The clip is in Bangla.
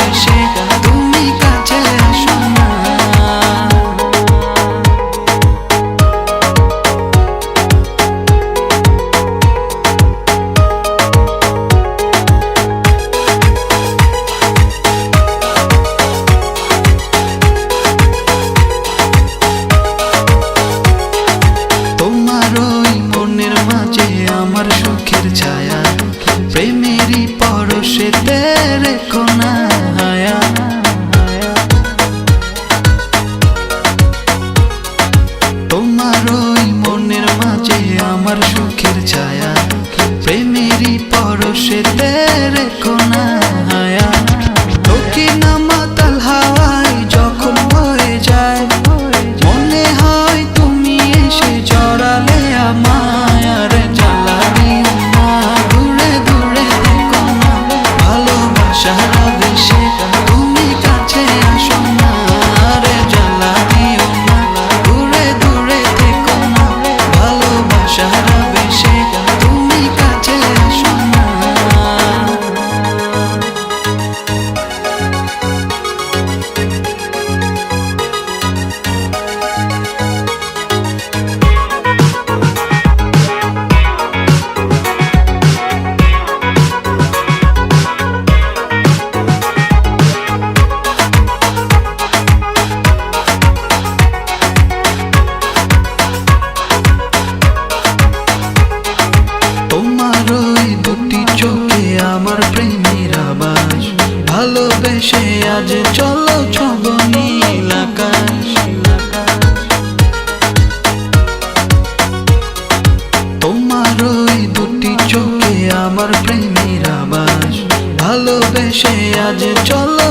ভালোবাসা তুমি কাছে আসো না। তোমার ওই মনের মাঝে আমার সুখের ছায়া, প্রেমেরই পরশেতে রেখো না হায়া। তোমার ওই মনের মাঝে আমার সুখের ছায়া, প্রেমেরই পরশেতে রেখো না হায়া। দক্ষিণা মাতাল হাওয়ায় যখন বয়ে যায়, মনে হয় তুমি এসে জড়ালে আমায়। আর জ্বালা দিও না, দূরে দূরে থেকো না, ভালোবাসার আবেশে তুমি কাছে আসো না। আর জ্বালা দিও না, দূরে দূরে থেকো না, ভালোবাসার আবেশে তুমি কাছে আসো না। তোমার ওই দুটি চোখে আমার প্রেমের আবাস, ভালোবেসে আজ চলো ছব নীল আকাশ। তোমার ওই দুটি চোখে আমার প্রেমের আবাস, ভালোবেসে আজ চলো